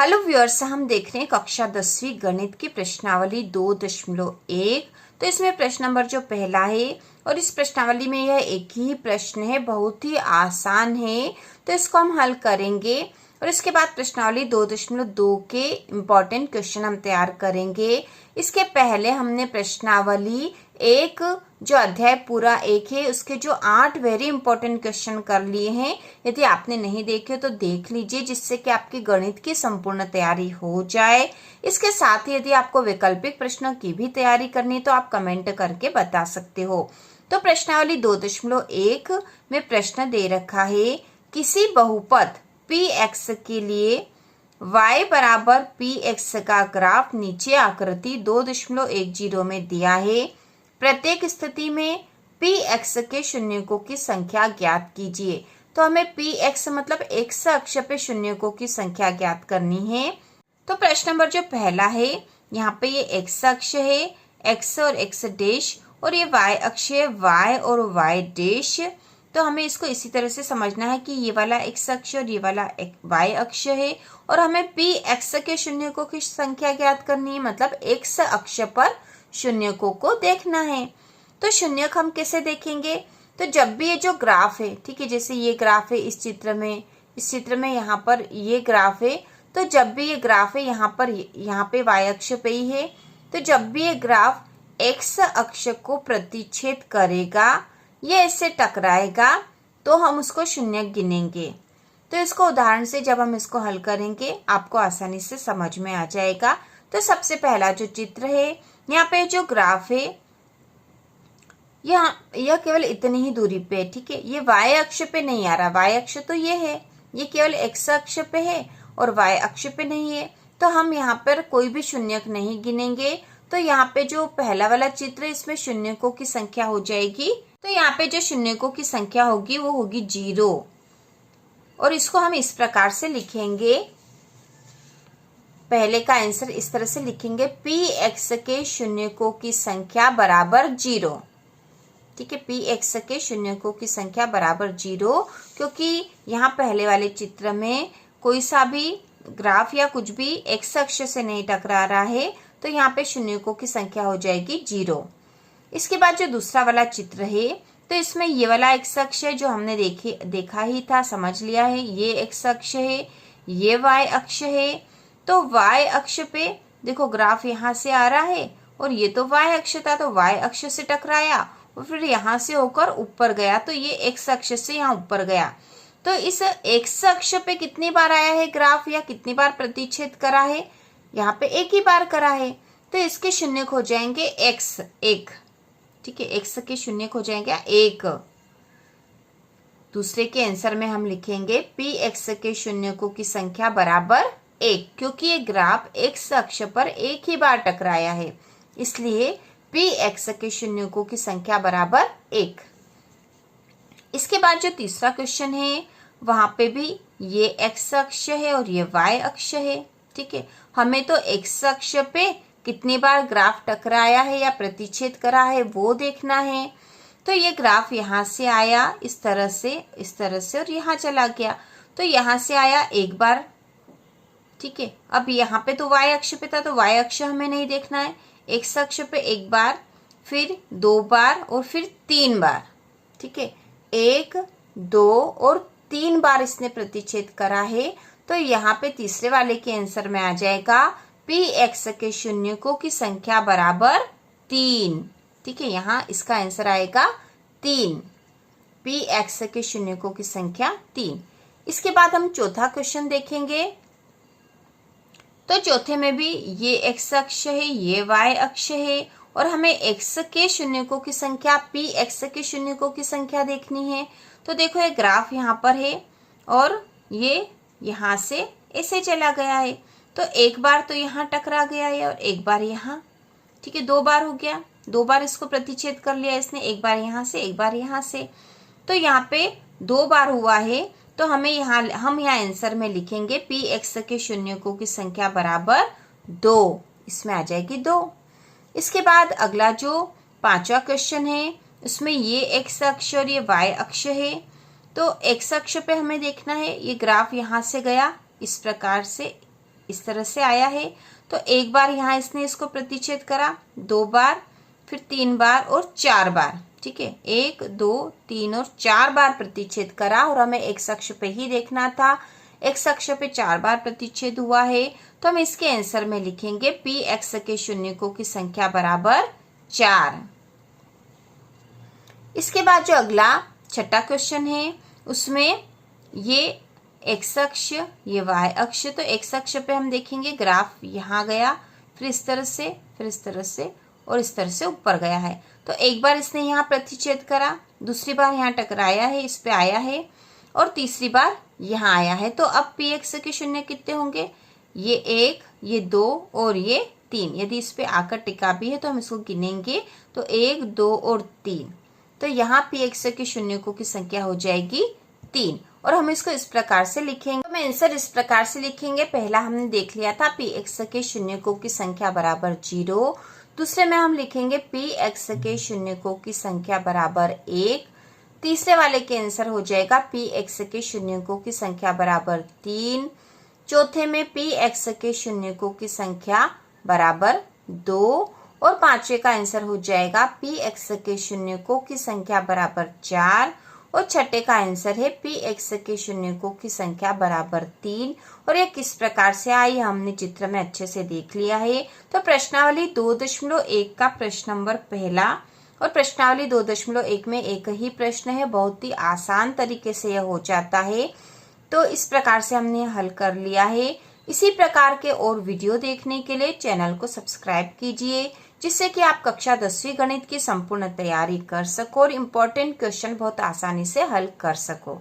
Hello viewers, हम देख रहे हैं कक्षा 10वीं गणित की प्रश्नावली 2.1। तो इसमें प्रश्न नंबर जो पहला है और इस प्रश्नावली में यह एक ही प्रश्न है, बहुत ही आसान है। तो इसको हम हल करेंगे और इसके बाद प्रश्नावली 2.2 के इम्पोर्टेंट क्वेश्चन हम तैयार करेंगे। इसके पहले हमने प्रश्नावली एक जो अध्याय पूरा एक है उसके जो 8 वेरी इंपॉर्टेंट क्वेश्चन कर लिए हैं। यदि आपने नहीं देखे तो देख लीजिए, जिससे कि आपकी गणित की संपूर्ण तैयारी हो जाए। इसके साथ ही यदि आपको वैकल्पिक प्रश्नों की भी तैयारी करनी है तो आप कमेंट करके बता सकते हो। तो प्रश्नावली 2.1 में प्रश्न दे रखा है, किसी बहुपद px के लिए y बराबर px का ग्राफ नीचे आकृति 2.10 में दिया है। प्रत्येक स्थिति में px के शून्यकों की संख्या ज्ञात कीजिए। तो हमें px मतलब x अक्ष पे शून्यकों की संख्या ज्ञात करनी है। तो प्रश्न नंबर जो पहला है, यहाँ पे ये x अक्ष है, x और x डैश, और ये y अक्ष है, y और y डैश। तो हमें इसको इसी तरह से समझना है कि ये वाला x अक्ष और ये वाला y अक्ष है और हमें px के शून्यकों की संख्या ज्ञात करनी है, मतलब x अक्ष पर शून्यकों को देखना है। तो शून्यक हम कैसे देखेंगे? तो जब भी ये जो ग्राफ है, ठीक है, जैसे ये ग्राफ है इस चित्र में यहाँ पर ये ग्राफ है, तो जब भी ये ग्राफ है यहाँ पे y अक्ष पे ही है, तो जब भी ये ग्राफ x अक्ष को प्रतिच्छेद करेगा, ये ऐसे टकराएगा, तो हम उसको शून्यक गिनेंगे। तो इसको उदाहरण से जब हम इसको हल करेंगे आपको आसानी से समझ में आ जाएगा। तो सबसे पहला जो चित्र है, यहाँ पे जो ग्राफ है यह केवल इतनी ही दूरी पे है, ठीक है। ये y अक्ष पे नहीं आ रहा, y अक्ष तो ये है, ये केवल x अक्ष पे है और y अक्ष पे नहीं है। तो हम यहाँ पर कोई भी शून्यक नहीं गिनेंगे। तो यहाँ पे जो पहला वाला चित्र है इसमें शून्यकों की संख्या हो जाएगी, तो यहाँ पे जो शून्यकों की संख्या होगी वो होगी 0। और इसको हम इस प्रकार से लिखेंगे, पहले का आंसर इस तरह से लिखेंगे, px के शून्यकों की संख्या बराबर 0, ठीक है। px के शून्यकों की संख्या बराबर 0, क्योंकि यहाँ पहले वाले चित्र में कोई सा भी ग्राफ या कुछ भी x अक्ष से नहीं टकरा रहा है, तो यहाँ पे शून्यकों की संख्या हो जाएगी 0। इसके बाद जो दूसरा वाला चित्र है, तो इसमें ये वाला x अक्ष है जो हमने देखा ही था, समझ लिया है। ये x अक्ष है, ये y अक्ष है। तो y अक्ष पे देखो ग्राफ यहाँ से आ रहा है और ये तो y अक्ष था, तो y अक्ष से टकराया और फिर यहाँ से होकर ऊपर गया, तो ये x अक्ष से यहाँ ऊपर गया। तो इस x अक्ष पे कितनी बार आया है ग्राफ, या कितनी बार प्रतिच्छेद करा है? यहाँ पे एक ही बार करा है। तो इसके शून्यक हो जाएंगे x 1, ठीक है। x के शून्यक हो जाएंगे 1। दूसरे के आंसर में हम लिखेंगे px के शून्यकों की संख्या बराबर 1, क्योंकि ये ग्राफ x अक्ष पर एक ही बार टकराया है, इसलिए px के शून्यकों की संख्या बराबर 1। इसके बाद जो तीसरा क्वेश्चन है, वहां पे भी ये x अक्ष है और ये y अक्ष है, ठीक है। हमें तो x अक्ष पे कितनी बार ग्राफ टकराया है या प्रतिच्छेद करा है वो देखना है। तो ये ग्राफ यहाँ से आया इस तरह से और यहाँ चला गया। तो यहाँ से आया एक बार, ठीक है। अब यहाँ पे तो y अक्ष पे था, तो y अक्ष हमें नहीं देखना है। x अक्ष पे एक बार, फिर 2 बार और फिर 3 बार, ठीक है। 1, 2 और 3 बार इसने प्रतिच्छेद करा है। तो यहाँ पे तीसरे वाले के आंसर में आ जाएगा px के शून्यकों की संख्या बराबर 3, ठीक है। यहाँ इसका आंसर आएगा 3, px के शून्यकों की संख्या 3। इसके बाद हम चौथा क्वेश्चन देखेंगे। तो चौथे में भी ये x अक्ष है, ये y अक्ष है और हमें x के शून्यकों की संख्या, px के शून्यकों की संख्या देखनी है। तो देखो ये ग्राफ यहाँ पर है और ये यहाँ से ऐसे चला गया है, तो एक बार तो यहाँ टकरा गया है और एक बार यहाँ, ठीक है। 2 बार हो गया, 2 बार इसको प्रतिच्छेद कर लिया इसने, एक बार यहाँ से एक बार यहाँ से। तो यहाँ पे 2 बार हुआ है, तो हम यहाँ आंसर में लिखेंगे px के शून्यकों की संख्या बराबर 2, इसमें आ जाएगी 2। इसके बाद अगला जो पांचवा क्वेश्चन है, उसमें ये x अक्ष और ये y अक्ष है। तो x अक्ष पे हमें देखना है, ये ग्राफ यहाँ से गया इस प्रकार से इस तरह से आया है। तो एक बार यहाँ इसने इसको प्रतिच्छेद करा, 2 बार, फिर 3 बार और 4 बार। ठीक है, 1 2 3 और 4 बार प्रतिच्छेद करा और हमें एक्स अक्ष पे ही देखना था। एक्स अक्ष पे 4 बार प्रतिच्छेद हुआ है, तो हम इसके आंसर में लिखेंगे पी एक्स के शून्यकों की संख्या बराबर 4। इसके बाद जो अगला छठा क्वेश्चन है उसमें ये एक्स अक्ष, ये वाई अक्ष, तो एक्स अक्ष पे हम देखेंगे ग्राफ यहाँ गया, फिर इस तरह से, फिर इस तरह से और इस तरह से ऊपर गया है। तो एक बार इसने यहाँ प्रतिच्छेद करा, दूसरी बार यहाँ टकराया है, इस पे आया है और तीसरी बार यहाँ आया है। तो अब पी एक्स के शून्य कितने होंगे? ये 1, ये 2 और ये 3। यदि इस पे आकर टिका भी है तो हम इसको गिनेंगे, तो 1 2 और 3। तो यहाँ पी एक्स के शून्यकों की संख्या हो जाएगी 3 और हम इसको इस प्रकार से लिखेंगे। तो मैं आंसर इस प्रकार से लिखेंगे। पहला हमने देख लिया था पी एक्स के शून्यकों की संख्या बराबर 0। दूसरे में हम लिखेंगे पी एक्स के शून्यकों की संख्या बराबर 1। तीसरे वाले के आंसर हो जाएगा पी एक्स के शून्यकों की संख्या बराबर 3। चौथे में पी एक्स के शून्यकों की संख्या बराबर 2 और पांचवे का आंसर हो जाएगा पी एक्स के शून्यकों की संख्या बराबर 4 और छठे का आंसर है पी एक्स के शून्यकों की संख्या बराबर 3। और ये किस प्रकार से आई हमने चित्र में अच्छे से देख लिया है। तो प्रश्नावली 2.1 का प्रश्न नंबर पहला और प्रश्नावली 2.1 में एक ही प्रश्न है, बहुत ही आसान तरीके से यह हो जाता है। तो इस प्रकार से हमने हल कर लिया है। इसी प्रकार के और वीडियो देखने के लिए चैनल को सब्सक्राइब कीजिए, जिससे कि आप कक्षा 10वीं गणित की संपूर्ण तैयारी कर सको और इम्पोर्टेंट क्वेश्चन बहुत आसानी से हल कर सको।